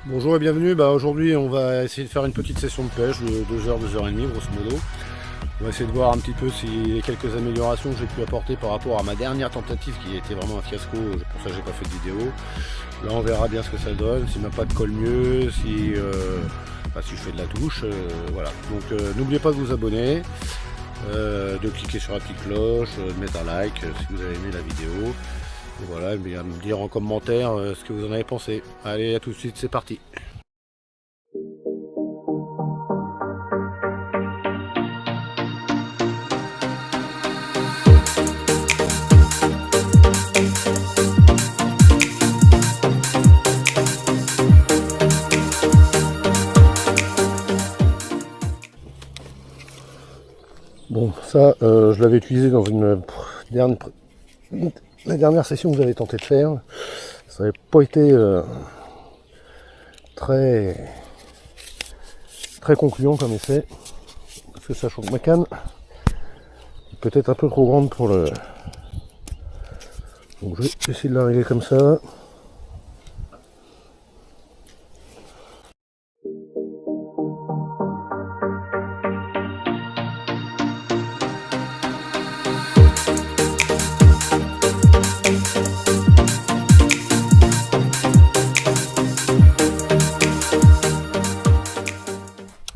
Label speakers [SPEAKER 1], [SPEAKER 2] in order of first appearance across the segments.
[SPEAKER 1] Bonjour et bienvenue, aujourd'hui on va essayer de faire une petite session de pêche de 2 heures, 2 heures et demie grosso modo. On va essayer de voir un petit peu s'il y a quelques améliorations que j'ai pu apporter par rapport à ma dernière tentative qui était vraiment un fiasco, c'est pour ça que j'ai pas fait de vidéo. Là on verra bien ce que ça donne, si ma patte colle mieux, si je fais de la touche, voilà. Donc n'oubliez pas de vous abonner, de cliquer sur la petite cloche, de mettre un like si vous avez aimé la vidéo. Et voilà, et bien me dire en commentaire ce que vous en avez pensé. Allez, à tout de suite, c'est parti. Bon, ça, je l'avais utilisé dans la dernière session que j'avais tenté de faire. Ça n'avait pas été très concluant comme essai, parce que sachant que ma canne est peut-être un peu trop grande pour le... Donc je vais essayer de la régler comme ça.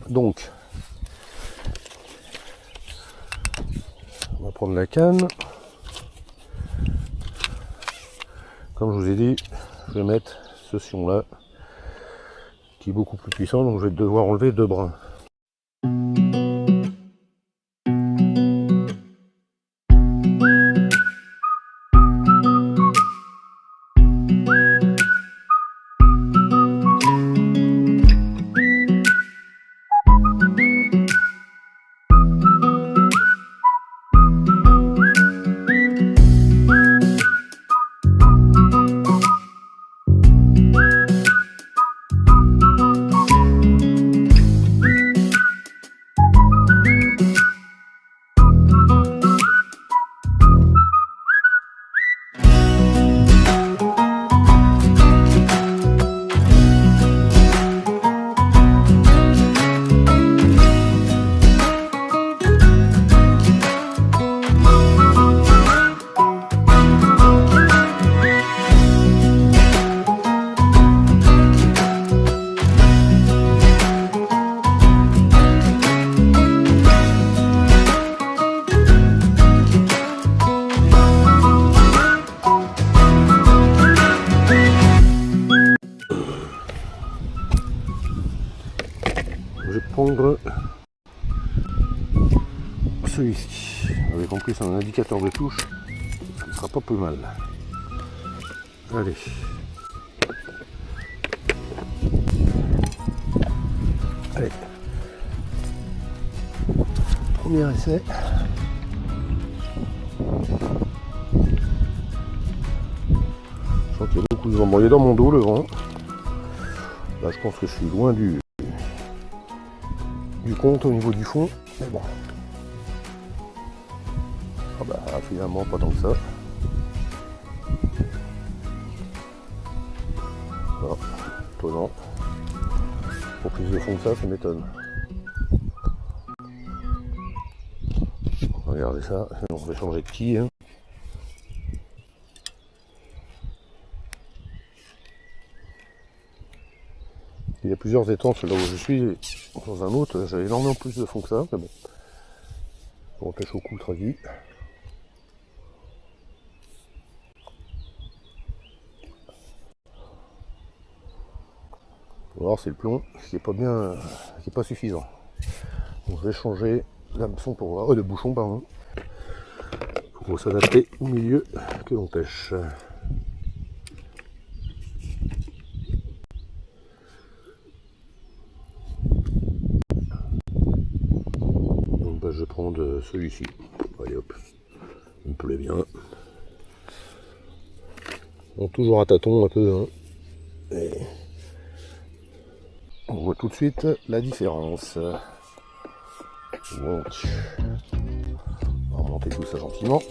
[SPEAKER 1] Donc, on va prendre la canne. Comme je vous ai dit, je vais mettre ce sion là, qui est beaucoup plus puissant, donc je vais devoir enlever 2 brins. Je vais prendre celui-ci, avec en plus un indicateur de touche, ça ne sera pas plus mal. Allez. Allez. Premier essai. Je sens qu'il y a beaucoup de vent. Bon, il est dans mon dos le vent. Là je pense que je suis loin du compte au niveau du fond, mais bon. Ah bah finalement pas tant que ça. Ah, étonnant. Pour plus de fond que ça m'étonne. Regardez ça, on va changer de quille. Hein. Il y a plusieurs étangs là où je suis, dans un autre, j'ai énormément plus de fond que ça, mais bon. On pêche au coup traduit. On va voir c'est le plomb, qui est pas bien, qui est pas suffisant. Donc je vais changer l'hameçon pour voir, le bouchon pardon, pour s'adapter au milieu que l'on pêche. Je vais prendre celui-ci. Allez hop, il me plaît bien. Donc toujours un tâton un peu. Hein. Et on voit tout de suite la différence. Donc, on va remonter tout ça gentiment.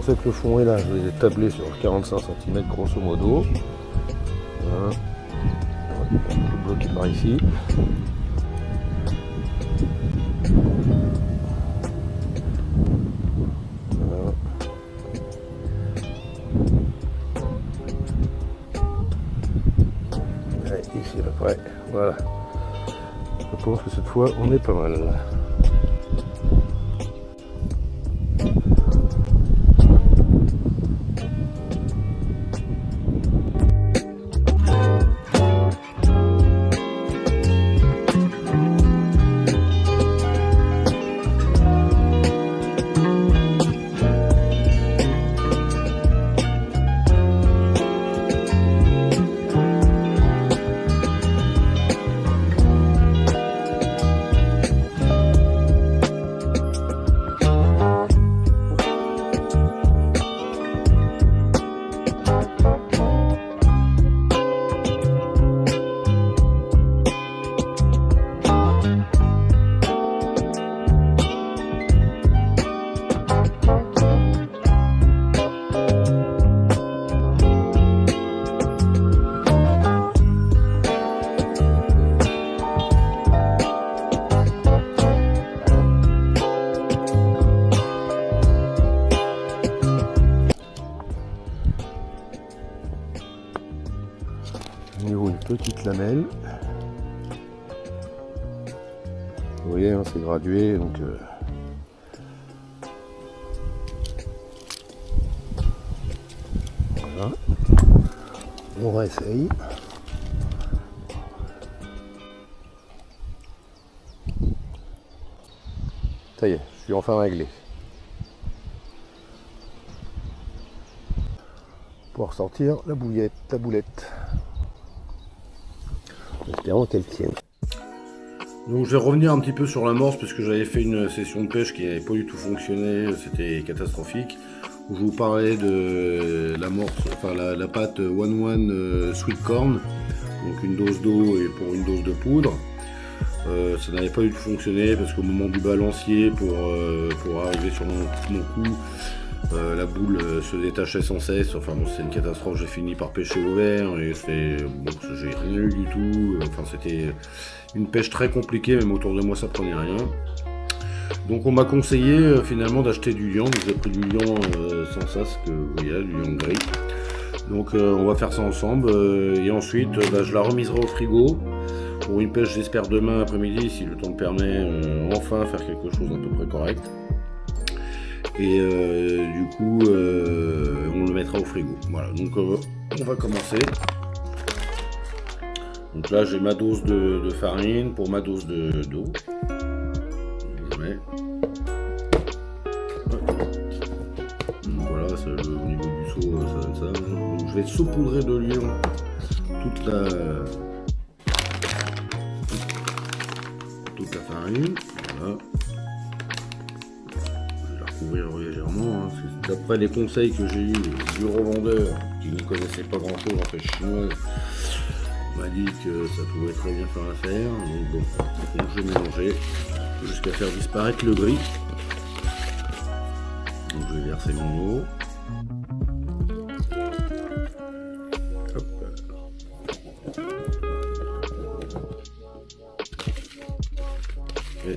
[SPEAKER 1] on sait que le fond est là, je vais tabler sur 45 cm grosso modo. Voilà. Je vais bloquer par ici. Voilà. Allez, ici à peu près. Voilà. Je pense que cette fois on est pas mal. Au niveau d'une petite lamelle. Vous voyez, hein, c'est gradué, donc voilà. On réessaye. Ça y est, je suis enfin réglé. Pour sortir la boulette. Espérons qu'elle tienne. Donc je vais revenir un petit peu sur l'amorce parce que j'avais fait une session de pêche qui n'avait pas du tout fonctionné, c'était catastrophique. Où je vous parlais de l'amorce, enfin la pâte One Sweet Corn, donc une dose d'eau et pour une dose de poudre. Ça n'avait pas du tout fonctionné parce qu'au moment du balancier pour arriver sur mon coup, la boule se détachait sans cesse. Enfin bon, c'est une catastrophe, j'ai fini par pêcher au vert et j'ai rien eu du tout. Enfin c'était une pêche très compliquée, même autour de moi ça prenait rien. Donc on m'a conseillé finalement d'acheter du liant. J'ai pris du liant sans sas, que vous voyez, du liant gris. Donc on va faire ça ensemble et ensuite je la remiserai au frigo pour une pêche, j'espère demain après-midi si le temps me permet, enfin faire quelque chose d'à peu près correct. Et du coup on le mettra au frigo. Voilà, donc on va commencer. Donc là j'ai ma dose de farine pour ma dose d'eau. Je mets. Voilà, au niveau du seau ça donne ça. Donc je vais saupoudrer de liant toute la farine. Voilà. Couvrir légèrement, hein, d'après les conseils que j'ai eu du revendeur qui ne connaissait pas grand chose en pêche chinoise, m'a dit que ça pouvait très bien faire l'affaire. Donc je vais mélanger jusqu'à faire disparaître le gris. Donc je vais verser mon eau. Hop. Et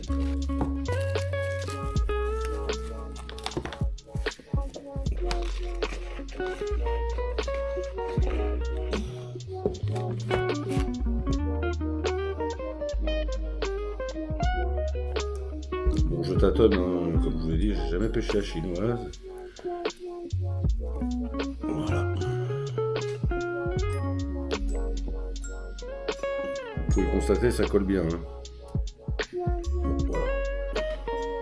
[SPEAKER 1] bon, je tâtonne, hein, comme je vous l'ai dit, j'ai jamais pêché à chinoise. Voilà. Vous pouvez constater, ça colle bien. Hein. Voilà.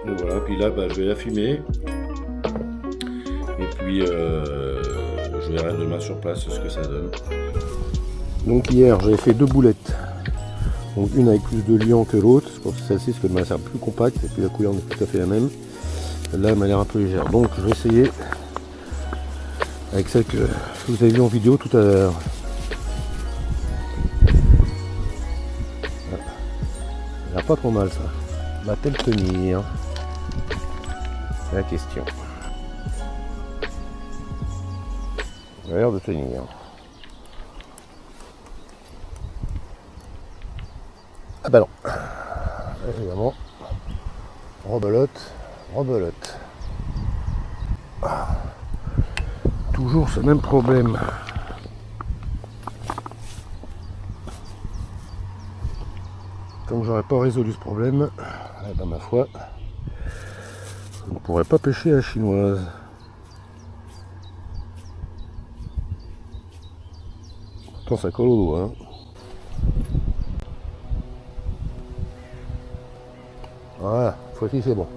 [SPEAKER 1] Et voilà, puis là, je vais affumer. Et puis, je verrai demain sur place ce que ça donne. Donc hier, j'avais fait 2 boulettes. Donc une avec plus de liant que l'autre. Je pense que celle-ci, parce que elle m'a plus compacte. Et puis la couleur n'est tout à fait la même. Celle-là, elle m'a l'air un peu légère. Donc je vais essayer avec celle que vous avez vue en vidéo tout à l'heure. Elle a pas trop mal ça. Va-t-elle tenir? C'est la question. Il a l'air de tenir. Ah bah non. Évidemment. Rebelote, rebelote. Ah. Toujours ce même problème. Tant que j'aurais pas résolu ce problème, eh ben, ma foi, je ne pourrais pas pêcher à la chinoise. Pourtant ça colle au doigt. Hein. Voilà, fois-ci c'est bon.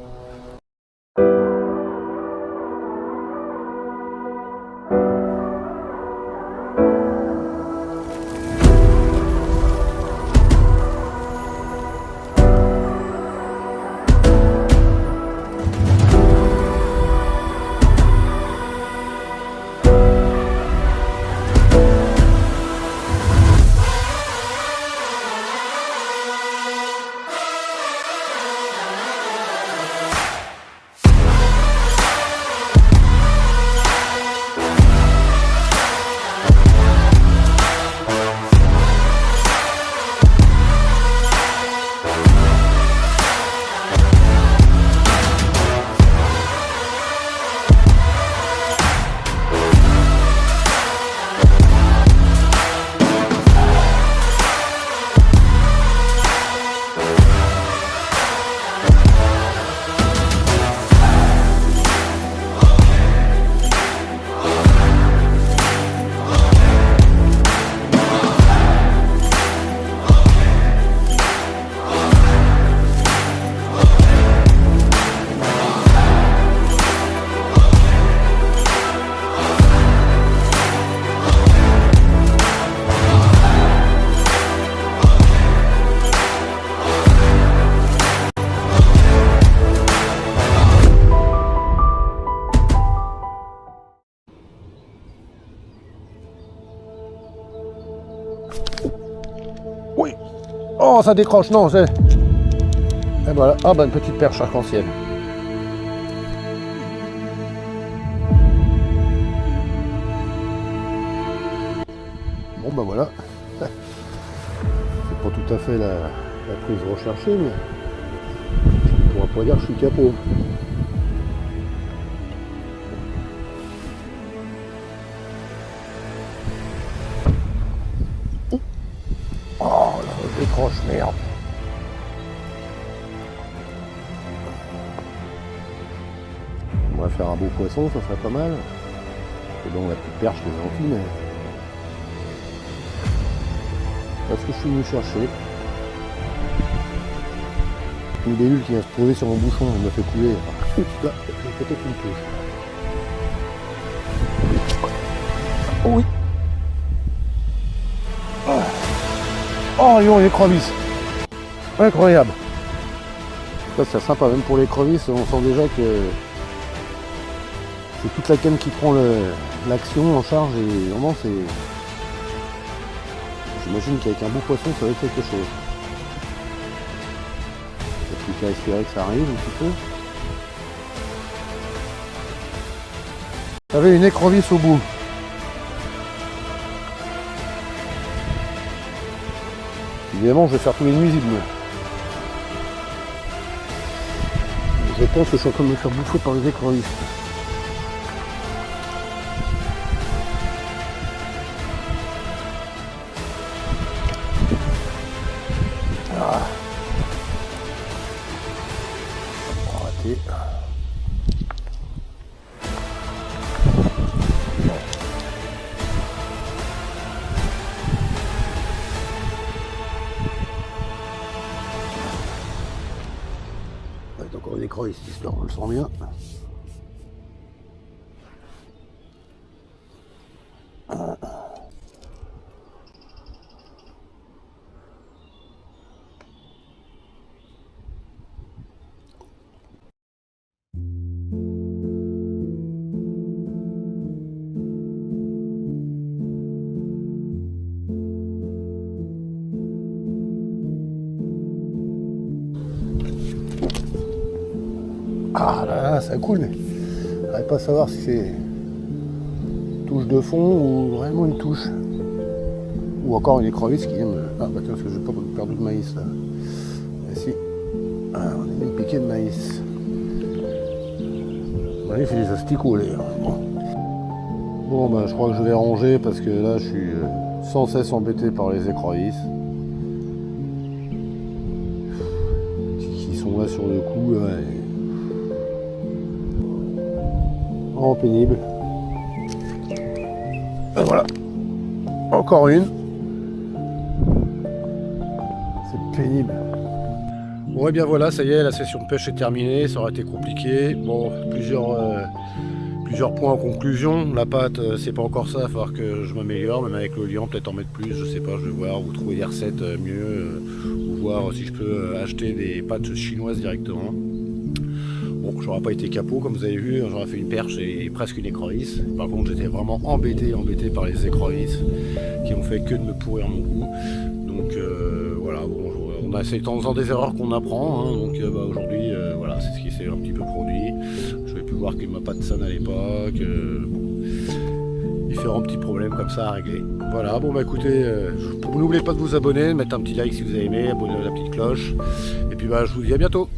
[SPEAKER 1] Oui. Oh, ça décroche, non, c'est... Et voilà, ah bah une petite perche arc-en-ciel. Bon bah voilà. C'est pas tout à fait la prise recherchée, mais on pourra pas dire que je suis capot. Oh là, décroche, merde. On va faire un beau poisson, ça serait pas mal. C'est bon, la petite perche, c'est gentil, mais... Parce que je suis venu chercher. Une libellule qui vient se trouver sur mon bouchon, elle m'a fait couler. Là, j'ai peut-être une touche. Oh oui. Oh, ils ont les crevisses. Incroyable. Ça c'est sympa, même pour les crevisses, on sent déjà que c'est toute la canne qui prend l'action en charge et vraiment c'est... J'imagine qu'avec un beau poisson ça va être quelque chose. Il n'y a plus qu'à espérer que ça arrive un petit peu. J'avais une écrevisse au bout. Évidemment, je vais faire tous les nuisibles. Je pense que je suis en train de me faire bouffer par les écrevisses. Ah. Raté. Encore une écrevisse, cette histoire, on le sent bien. Ah là là, ça coule, mais je n'arrive pas à savoir si c'est touche de fond ou vraiment une touche. Ou encore une écrevisse qui vient me... Ah bah tiens, parce que j'ai pas perdu de maïs là. Et si. Ah, on a mis une piquée de maïs. Bah, il fait des asticots les gars. Bon bah je crois que je vais ranger parce que là je suis sans cesse embêté par les écrevisses. Qui sont là sur le coup là, et... vraiment pénible. Et voilà. Encore une. C'est pénible. Bon et bien voilà, ça y est, la session de pêche est terminée, ça aurait été compliqué. Bon, plusieurs points en conclusion. La pâte, c'est pas encore ça, il va falloir que je m'améliore, même avec le liant, peut-être en mettre plus, je sais pas, je vais voir, ou trouver des recettes mieux, ou voir si je peux acheter des pâtes chinoises directement. Bon, j'aurais pas été capot, comme vous avez vu, j'aurais fait une perche et presque une écrevisse. Par contre, j'étais vraiment embêté par les écrevisses qui ont fait que de me pourrir mon coup. Donc voilà, bon, c'est de temps en temps des erreurs qu'on apprend, hein, donc bah, aujourd'hui, voilà, c'est ce qui s'est un petit peu produit. Je vais plus voir que ma pâte ça n'allait pas, que bon, différents petits problèmes comme ça à régler. Voilà, bon bah écoutez, n'oubliez pas de vous abonner, de mettre un petit like si vous avez aimé, abonnez à la petite cloche, et puis bah je vous dis à bientôt.